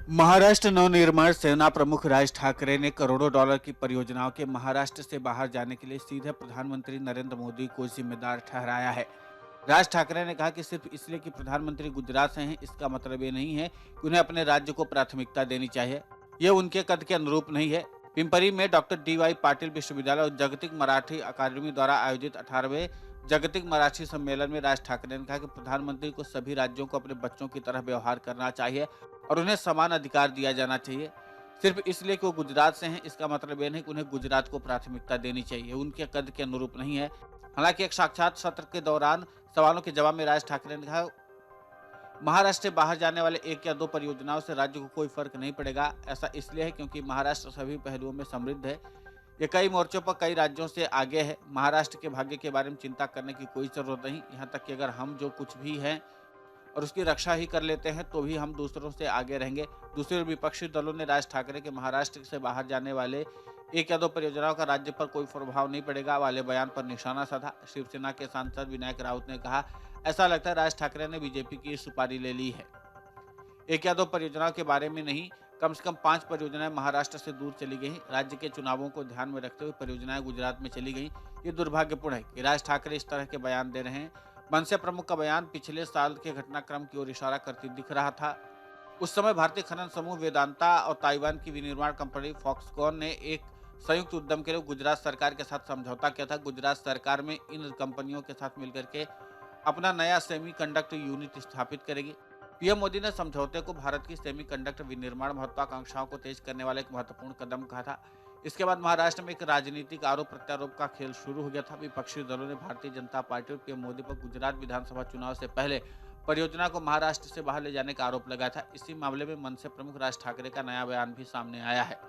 महाराष्ट्र नवनिर्माण सेना प्रमुख राज ठाकरे ने करोड़ों डॉलर की परियोजनाओं के महाराष्ट्र से बाहर जाने के लिए सीधे प्रधानमंत्री नरेंद्र मोदी को जिम्मेदार ठहराया है। राज ठाकरे ने कहा कि सिर्फ इसलिए कि प्रधानमंत्री गुजरात से हैं, इसका मतलब ये नहीं है कि उन्हें अपने राज्य को प्राथमिकता देनी चाहिए। ये उनके कद के अनुरूप नहीं है। पिंपरी में डॉक्टर डी.वाई. पाटिल विश्वविद्यालय और जागतिक मराठी अकादमी द्वारा आयोजित 18वें जागतिक मराठी सम्मेलन में राज ठाकरे ने कहा कि प्रधानमंत्री को सभी राज्यों को अपने बच्चों की तरह व्यवहार करना चाहिए और उन्हें समान अधिकार दिया जाना चाहिए। सिर्फ इसलिए कि वो गुजरात से हैं, इसका मतलब यह नहीं कि उन्हें गुजरात को प्राथमिकता देनी चाहिए। उनके कद के अनुरूप नहीं है। हालांकि एक साक्षात सत्र के दौरान सवालों के जवाब में राज ठाकरे ने कहा, महाराष्ट्र से बाहर जाने वाले 1 या 2 परियोजनाओं से राज्य को कोई फर्क नहीं पड़ेगा। ऐसा इसलिए है क्योंकि महाराष्ट्र सभी पहलुओं में समृद्ध है। ये कई मोर्चों पर कई राज्यों से आगे है। महाराष्ट्र के भाग्य के बारे में चिंता करने की कोई जरूरत नहीं। यहाँ तक कि अगर हम जो कुछ भी हैं और उसकी रक्षा ही कर लेते हैं तो भी हम दूसरों से आगे रहेंगे। दूसरे विपक्षी दलों ने राज ठाकरे के महाराष्ट्र से बाहर जाने वाले 1 या 2 परियोजनाओं का राज्य पर कोई प्रभाव नहीं पड़ेगा वाले बयान पर निशाना साधा। शिवसेना के सांसद विनायक राउत ने कहा, ऐसा लगता है राज ठाकरे ने बीजेपी की सुपारी ले ली है। 1 या 2 परियोजनाओं के बारे में नहीं, कम से कम 5 परियोजनाएं महाराष्ट्र से दूर चली गई। राज्य के चुनावों को ध्यान में रखते हुए परियोजनाएं गुजरात में चली गई। ये दुर्भाग्यपूर्ण है कि राज ठाकरे इस तरह के बयान दे रहे हैं। मनसे प्रमुख का बयान पिछले साल के घटनाक्रम की ओर इशारा करती दिख रहा था। उस समय भारतीय खनन समूह वेदांता और ताइवान की विनिर्माण कंपनी फॉक्सकॉन ने एक संयुक्त उद्यम के लिए गुजरात सरकार के साथ समझौता किया था। गुजरात सरकार में इन कंपनियों के साथ मिलकर के अपना नया सेमीकंडक्टर यूनिट स्थापित करेगी। पीएम मोदी ने समझौते को भारत की सेमीकंडक्टर विनिर्माण महत्वाकांक्षाओं को तेज करने वाला एक महत्वपूर्ण कदम कहा था। इसके बाद महाराष्ट्र में एक राजनीतिक आरोप प्रत्यारोप का खेल शुरू हो गया था। विपक्षी दलों ने भारतीय जनता पार्टी और पीएम मोदी पर गुजरात विधानसभा चुनाव से पहले परियोजना को महाराष्ट्र से बाहर ले जाने का आरोप लगाया था। इसी मामले में मनसे प्रमुख राज ठाकरे का नया बयान भी सामने आया है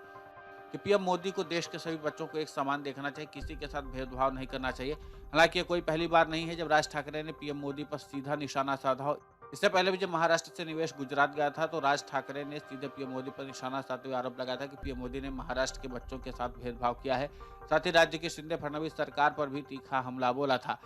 कि पीएम मोदी को देश के सभी बच्चों को एक समान देखना चाहिए, किसी के साथ भेदभाव नहीं करना चाहिए। हालांकि ये कोई पहली बार नहीं है जब राज ठाकरे ने पीएम मोदी पर सीधा निशाना साधा हो। इससे पहले भी जब महाराष्ट्र से निवेश गुजरात गया था तो राज ठाकरे ने सीधे पीएम मोदी पर निशाना साधते हुए आरोप लगाया था कि पीएम मोदी ने महाराष्ट्र के बच्चों के साथ भेदभाव किया है। साथ ही राज्य की शिंदे फडणवीस सरकार पर भी तीखा हमला बोला था।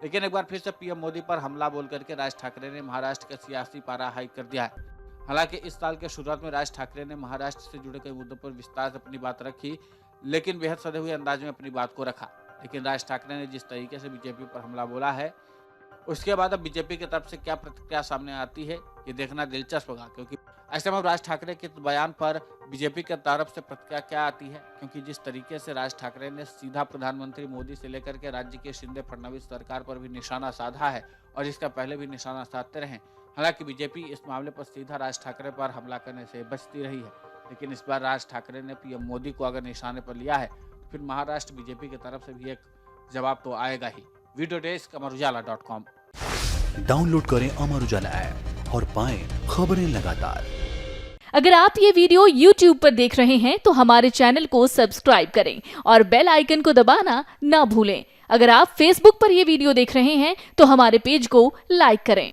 लेकिन एक बार फिर से पीएम मोदी पर हमला बोल करके राज ठाकरे ने महाराष्ट्र का सियासी पारा हाई कर दिया है। हालांकि इस साल के शुरुआत में राज ठाकरे ने महाराष्ट्र से जुड़े कई मुद्दों पर विस्तार से अपनी बात रखी, लेकिन बेहद सधे हुए अंदाज में अपनी बात को रखा। लेकिन राज ठाकरे ने जिस तरीके से बीजेपी पर हमला बोला है, उसके बाद अब बीजेपी की तरफ से क्या प्रतिक्रिया सामने आती है, ये देखना दिलचस्प होगा। क्योंकि ऐसे में राज ठाकरे के बयान पर बीजेपी की तरफ से प्रतिक्रिया क्या आती है, क्योंकि जिस तरीके से राज ठाकरे ने सीधा प्रधानमंत्री मोदी से लेकर के राज्य के शिंदे फडणवीस सरकार पर भी निशाना साधा है और इसका पहले भी निशाना साधते रहे। हालांकि बीजेपी इस मामले पर सीधा राज ठाकरे पर हमला करने से बचती रही है, लेकिन इस बार राज ठाकरे ने पीएम मोदी को अगर निशाने पर लिया है तो फिर महाराष्ट्र बीजेपी की तरफ से भी एक जवाब तो आएगा ही। Video desk amarujala.com। डाउनलोड करें अमर उजाला ऐप और पाएं खबरें लगातार। अगर आप ये वीडियो YouTube पर देख रहे हैं तो हमारे चैनल को सब्सक्राइब करें और बेल आइकन को दबाना ना भूलें। अगर आप Facebook पर ये वीडियो देख रहे हैं तो हमारे पेज को लाइक करें।